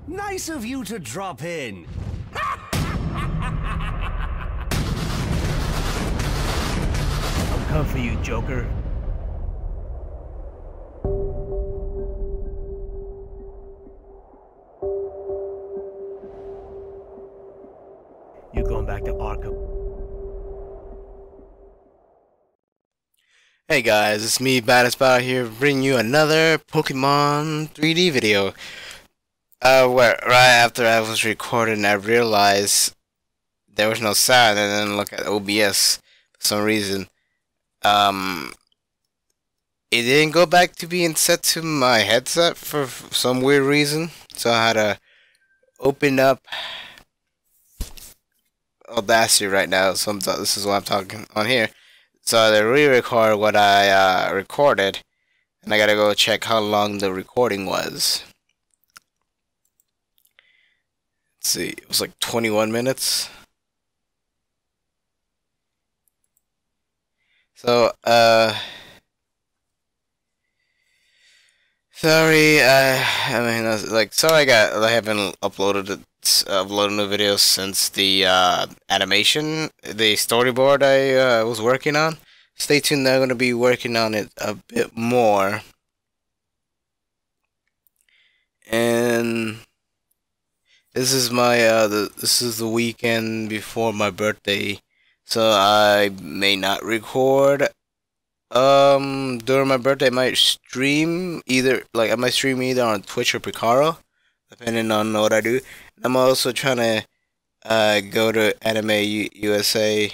Nice of you to drop in. I'm coming for you, Joker. You're going back to Arkham. Hey guys, it's me, Espada here, bringing you another Pokemon 3D video. Where right after I was recording, I realized there was no sound, and then look at OBS for some reason. It didn't go back to being set to my headset for some weird reason, so I had to open up Audacity right now. So this is what I'm talking on here. So I re-record what I recorded, and I gotta go check how long the recording was. Let's see, it was like 21 minutes. So, sorry, sorry I haven't uploaded new videos since the animation, the storyboard I was working on. Stay tuned, I'm gonna be working on it a bit more. And this is my this is the weekend before my birthday, so I may not record. During my birthday, I might stream either on Twitch or Picaro, depending on what I do. I'm also trying to go to Anime USA.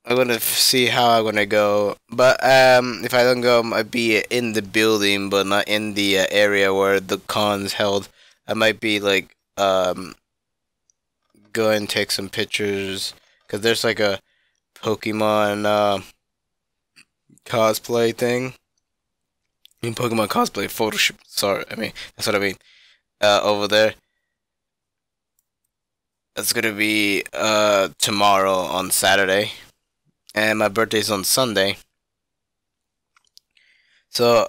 I'm gonna see how I'm gonna go, but if I don't go, I might be in the building, but not in the area where the con's held. I might be like go and take some pictures, because there's like a Pokemon cosplay thing. In Pokemon cosplay photo shoot. Sorry, that's what I mean. Over there. That's gonna be tomorrow on Saturday, and my birthday's on Sunday. So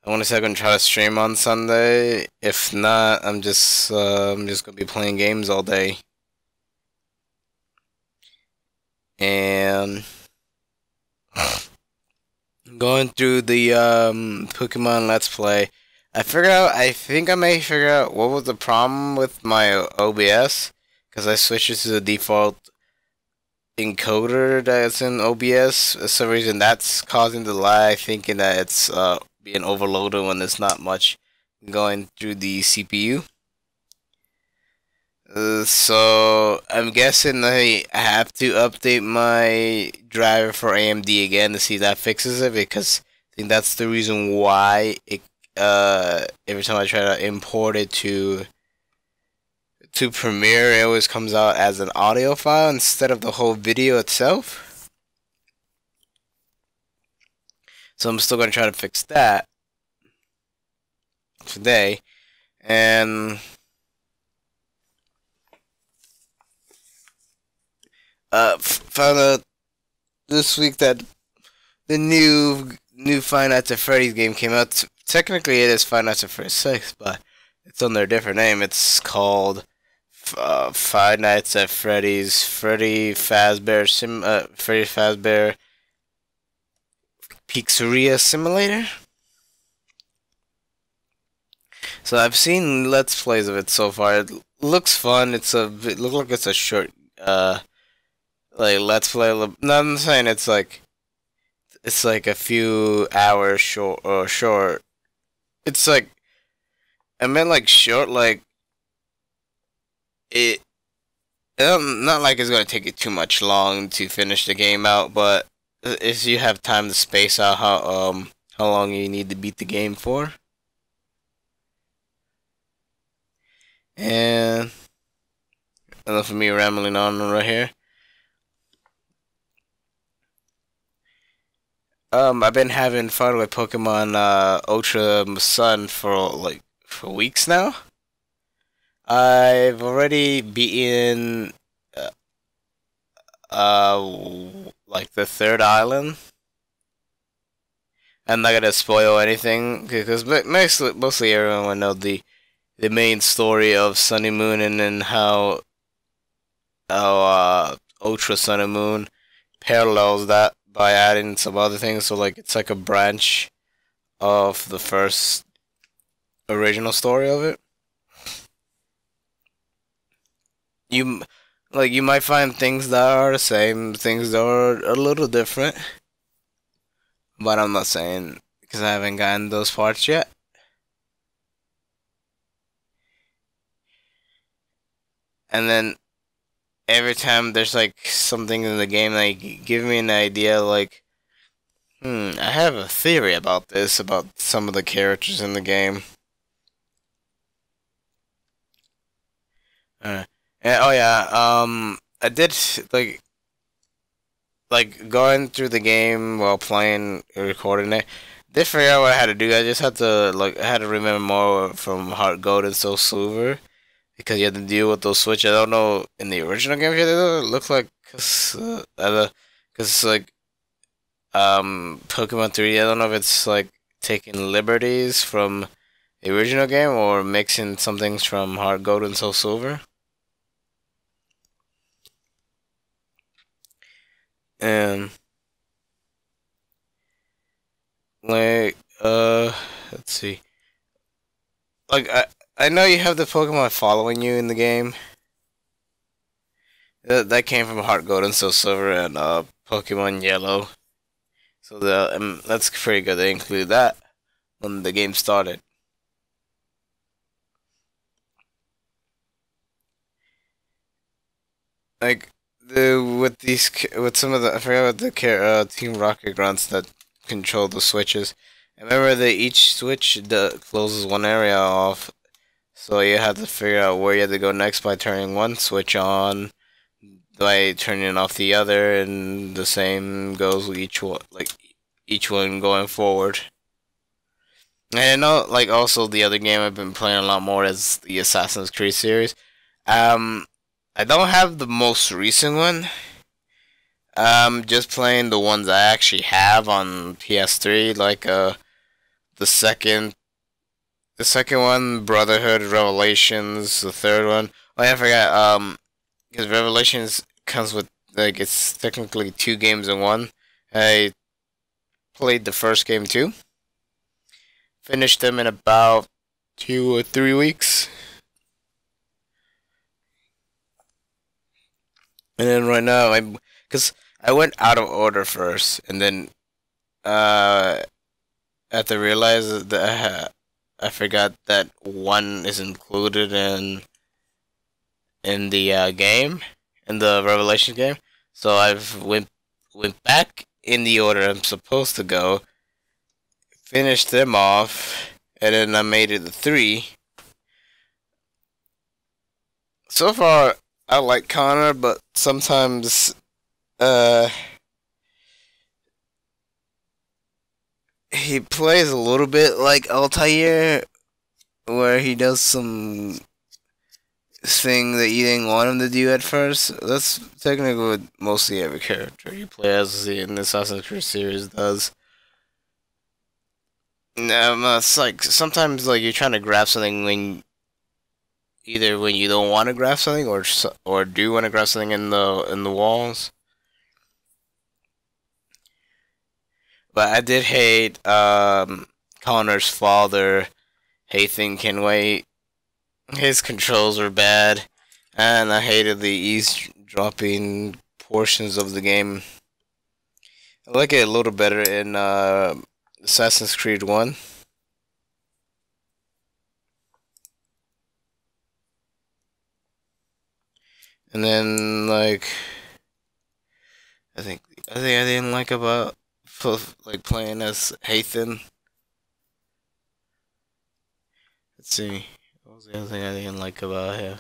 I want to say I'm gonna try to stream on Sunday. If not, I'm just gonna be playing games all day. And going through the Pokemon Let's Play, I think I may figure out what was the problem with my OBS, because I switched it to the default encoder that's in OBS. For some reason that's causing the lag, thinking that it's being overloaded when there's not much going through the CPU. So I'm guessing I have to update my driver for AMD again to see if that fixes it, because I think that's the reason why it every time I try to import it to Premiere, it always comes out as an audio file instead of the whole video itself. So I'm still gonna try to fix that today, and found out this week that the new Five Nights at Freddy's game came out. Technically, it is Five Nights at Freddy's 6, but it's under a different name. It's called Five Nights at Freddy's Freddy Fazbear Pizzeria Simulator. So I've seen Let's Plays of it so far. It looks fun. It looks like it's a short like Let's Play. No, I'm saying it's like a few hours short. It's like, I meant like short, like it. Not like it's gonna take you too much long to finish the game out, but if you have time to space out how long you need to beat the game for. And enough of me rambling on right here. I've been having fun with Pokemon Ultra Sun for weeks now. I've already beaten like the third island. I'm not gonna spoil anything because mostly everyone will know the main story of Sun and Moon, and then how Ultra Sun and Moon parallels that by adding some other things. So like it's like a branch of the first original story of it. You you might find things that are the same, things that are a little different, but I'm not saying because I haven't gotten those parts yet. And then every time there's like something in the game like give me an idea like I have a theory about this about some of the characters in the game. Uh, oh yeah, I did like going through the game while playing recording it. Did figure out what I had to do. I just had to I had to remember more from Heart Gold and Soul Silver because you had to deal with those switches. I don't know in the original game if you had to do it. It looked like cause like Pokemon 3D. I don't know if it's like taking liberties from the original game or mixing some things from Heart Gold and Soul Silver. And like let's see. Like I know you have the Pokemon following you in the game. That came from Heart Gold and Soul Silver and Pokemon Yellow. So that's pretty good. They include that when the game started. Like with some of the I forgot what the Team Rocket grunts that control the switches. I remember that each switch closes one area off, so you have to figure out where you have to go next by turning one switch on, by turning off the other, and the same goes with each one going forward. And I know, like, also the other game I've been playing a lot more is the Assassin's Creed series. Um, I don't have the most recent one. Just playing the ones I actually have on PS3, like the second one, Brotherhood, Revelations, the third one. Oh yeah, I forgot. Because Revelations comes with like it's technically two games in one. I played the first game too. Finished them in about 2 or 3 weeks. And then right now, because I went out of order first, and then I had to realize that I forgot that one is included in the game, in the Revelation game. So I've went back in the order I'm supposed to go, finished them off, and then I made it to 3. So far, I like Connor, but sometimes he plays a little bit like Altair, where he does some thing that you didn't want him to do at first. That's technically what mostly every character you play as in the Assassin's Creed series does. No, it's like sometimes like you're trying to grab something when either when you don't want to grab something or do want to grab something in the walls. But I did hate Connor's father, Hathan Kenway. His controls were bad, and I hated the eavesdropping portions of the game. I like it a little better in Assassin's Creed 1. And then like I think I didn't like about like playing as Hathan. Let's see. What was the other thing I didn't like about him?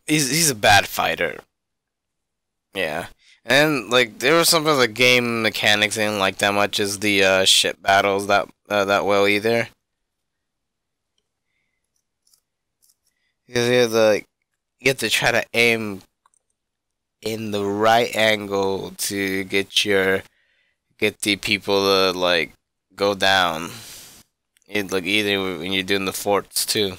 He's a bad fighter. Yeah. And like there was some of the game mechanics I didn't like that much as the ship battles that well either. Because you have to try to aim in the right angle to get the people to like go down. Either when you're doing the forts too.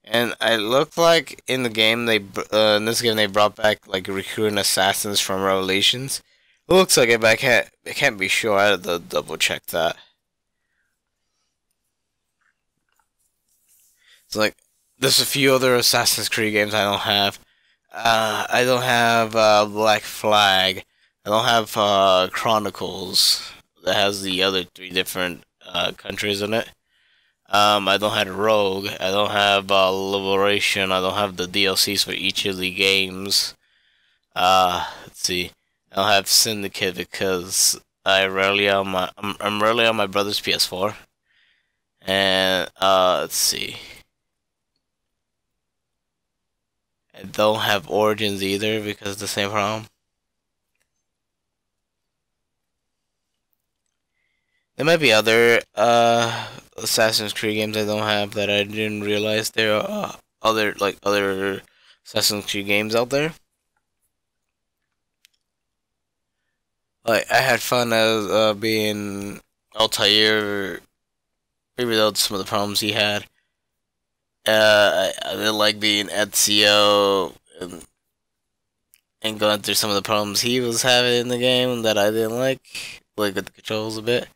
And it looked like in the game in this game they brought back like recruiting assassins from Revelations. It looks like it, but I can't be sure. I had to double check that. It's like there's a few other Assassin's Creed games I don't have. I don't have Black Flag. I don't have Chronicles that has the other three different countries in it. I don't have Rogue. I don't have Liberation. I don't have the DLCs for each of the games. Let's see. I don't have Syndicate because I'm rarely on my brother's PS4. And let's see. I don't have Origins either because of the same problem. There might be other Assassin's Creed games I don't have that I didn't realize there are other Assassin's Creed games out there. Like I had fun as being Altair, maybe though some of the problems he had. I didn't like being Ezio and going through some of the problems he was having in the game that I didn't like with the controls a bit.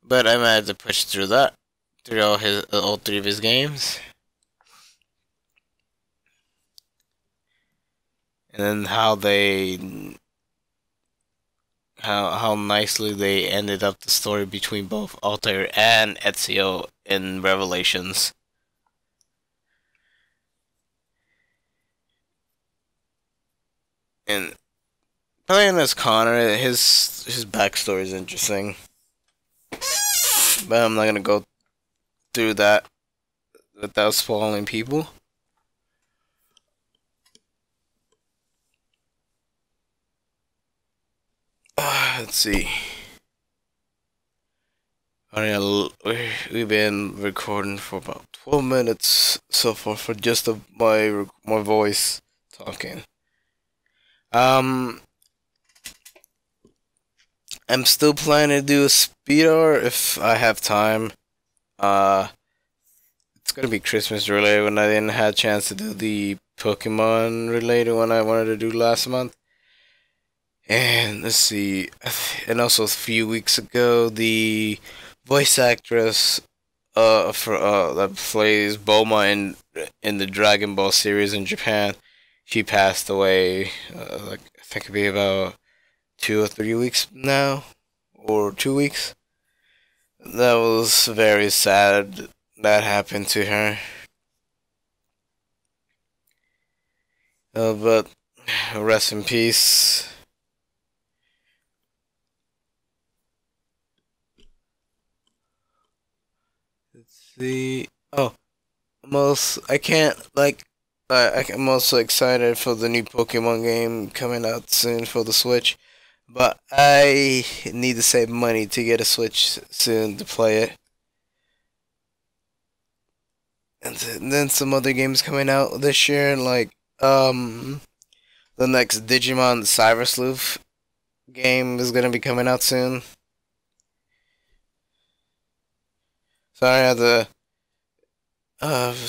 But I managed to push through that, through all three of his games. And then how nicely they ended up the story between both Altair and Ezio in Revelations. And playing as Connor, his backstory is interesting. But I'm not gonna go through that without spoiling people. Let's see. We've been recording for about 12 minutes so far for just my voice talking. I'm still planning to do a speeder if I have time. It's gonna be Christmas related when I didn't have a chance to do the Pokemon related one I wanted to do last month. And let's see, and also a few weeks ago, the voice actress for that plays Bulma in the Dragon Ball series in Japan, she passed away. Like I think it'd be about 2 or 3 weeks now, or 2 weeks. That was very sad. That happened to her. But rest in peace. Let's see. Oh, I'm also excited for the new Pokemon game coming out soon for the Switch. But I need to save money to get a Switch soon to play it. And then some other games coming out this year, like the next Digimon Cyber Sleuth game is gonna be coming out soon. Sorry, I had to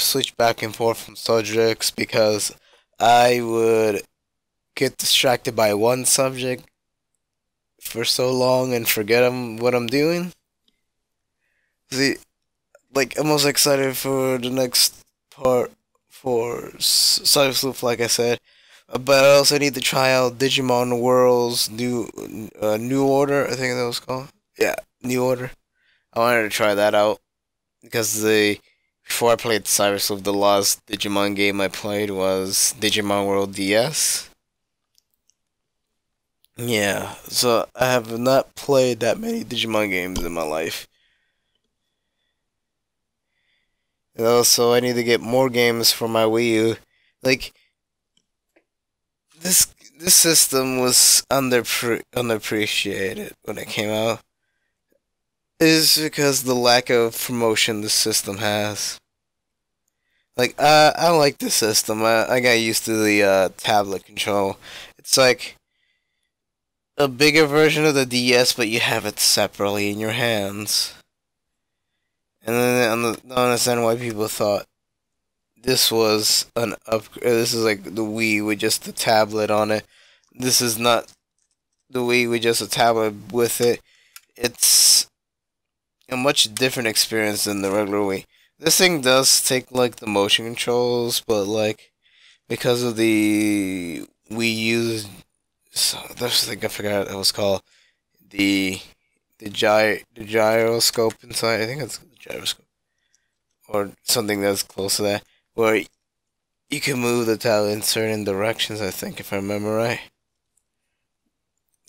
switch back and forth from subjects because I would get distracted by one subject for so long and forget what I'm doing. See, like I'm most excited for the next part for Cyber Sleuth, like I said, but I also need to try out Digimon World's New Order. I think that was called. Yeah, New Order. I wanted to try that out because before I played Cyber Sleuth, the last Digimon game I played was Digimon World DS. Yeah, so I have not played that many Digimon games in my life. And also, I need to get more games for my Wii U. Like, this system was underappreciated when it came out. It is because the lack of promotion the system has. Like, I like the system. I got used to the tablet control. It's like a bigger version of the DS, but you have it separately in your hands. And then I don't understand why people thought this was an upgrade. This is like the Wii with just the tablet on it. This is not the Wii with just a tablet with it. It's a much different experience than the regular Wii. This thing does take like the motion controls, but like because of the Wii U's, so there's thing I forgot what it was called, the the gyroscope inside. I think it's the gyroscope or something that's close to that, where you can move the tablet in certain directions. I think if I remember right,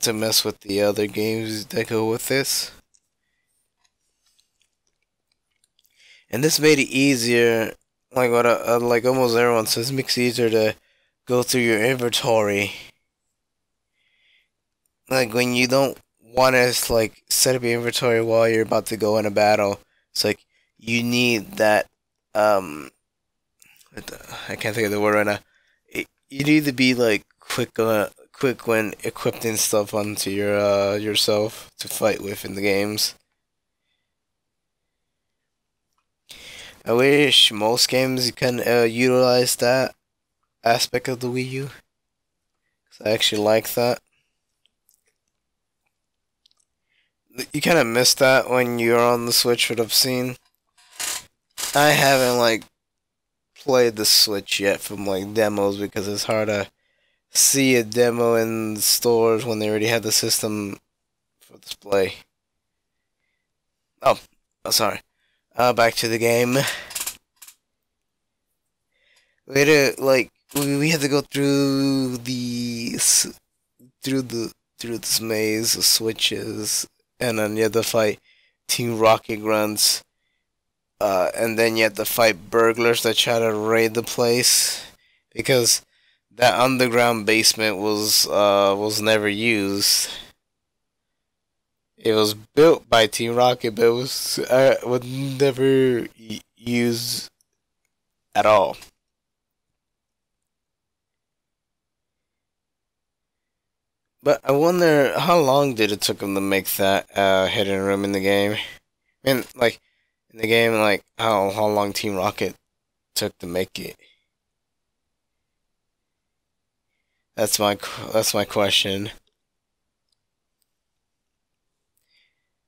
to mess with the other games that go with this. And this made it easier, like what like almost everyone says, it makes it easier to go through your inventory. Like when you don't want to like set up your inventory while you're about to go in a battle, it's like you need that. I can't think of the word right now. You need to be like quick when equipping stuff onto your yourself to fight with in the games. I wish most games can utilize that aspect of the Wii U. 'Cause I actually like that. You kind of miss that when you're on the Switch, what I've seen. I haven't like played the Switch yet from like demos because it's hard to see a demo in stores when they already have the system for display. Oh, sorry. Back to the game. We had to like we had to go through through this maze of switches, and then you had to fight Team Rocket grunts, and then you had to fight burglars that try to raid the place because that underground basement was never used. It was built by Team Rocket, but it was never used at all. But I wonder how long did it took them to make that hidden room in the game? And like in the game, like how long Team Rocket took to make it? That's my question.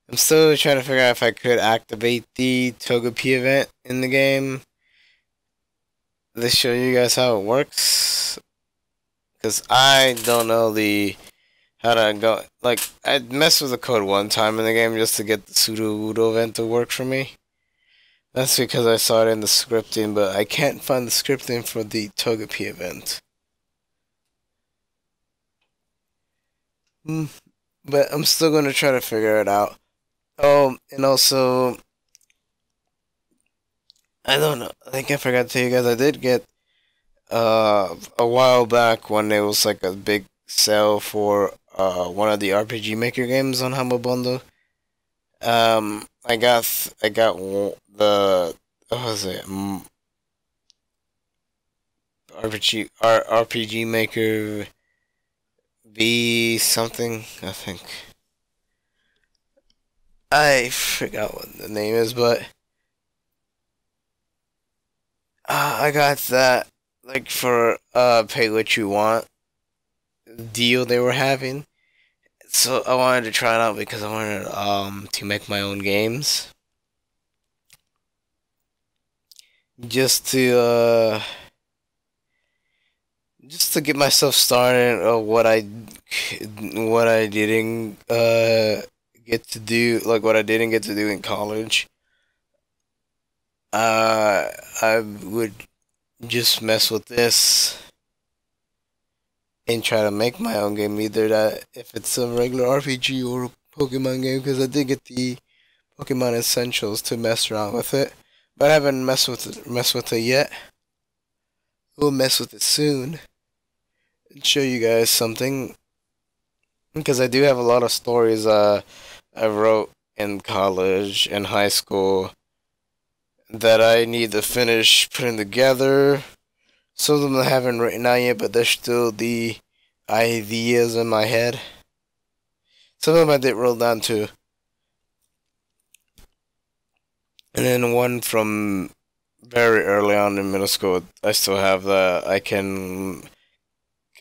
I'm still trying to figure out if I could activate the Togepi event in the game. Let's show you guys how it works. Because I don't know how to go. Like, I messed with the code one time in the game just to get the Pseudo event to work for me. That's because I saw it in the scripting, but I can't find the scripting for the Togepi event. But I'm still going to try to figure it out. Oh, and also, I don't know. I think I forgot to tell you guys, I did get, a while back when there was like a big sale for, one of the RPG Maker games on Humble Bundle. I got the, what was it? RPG Maker V something, I think. I forgot what the name is, but I got that like for pay what you want deal they were having. So I wanted to try it out because I wanted to make my own games. Just to get myself started on what I didn't get to do, like what I didn't get to do in college. I would just mess with this and try to make my own game, either that if it's a regular RPG or a Pokemon game, because I did get the Pokemon Essentials to mess around with it, but I haven't messed with it yet. We'll mess with it soon and show you guys something, because I do have a lot of stories I wrote in college and high school that I need to finish putting together. Some of them I haven't written out yet, but there's still the ideas in my head. Some of them I did roll down too. And then one from very early on in middle school, I still have that.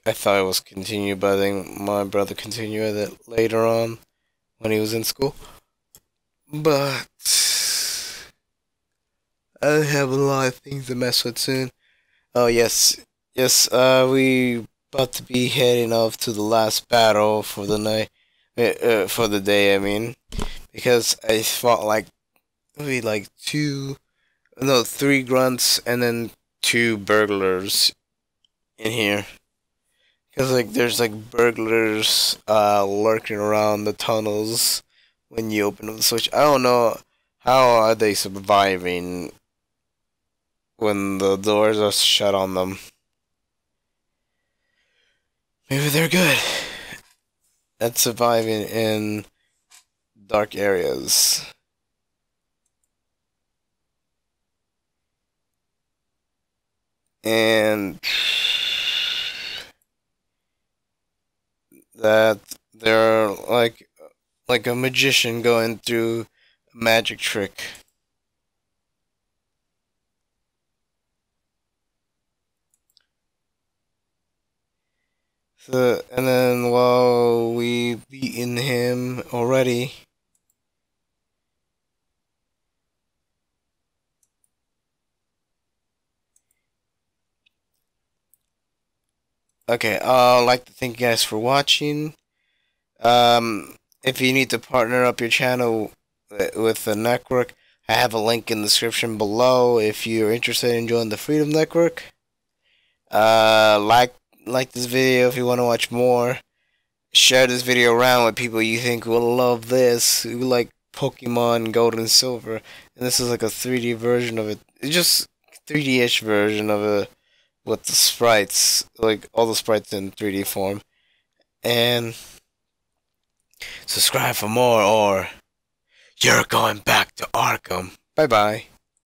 I thought it was continued, but I think my brother continued it later on when he was in school. But I have a lot of things to mess with soon. Oh yes, yes. We about to be heading off to the last battle for the night, for the day. I mean, because I fought like maybe like three grunts and then two burglars in here. Cause like there's like burglars lurking around the tunnels when you open up the switch. I don't know how are they surviving when the doors are shut on them. Maybe they're good at surviving in dark areas. And that they're like a magician going through a magic trick. So, and then while we've beaten him already, okay, I'd like to thank you guys for watching. If you need to partner up your channel with the network, I have a link in the description below if you're interested in joining the Freedom Network. Like this video if you want to watch more. Share this video around with people you think will love this, who like Pokemon Gold and Silver. And this is like a 3D version of it. It's just 3D-ish version of it with the sprites, like all the sprites in 3D form. And subscribe for more or you're going back to Arkham. Bye bye.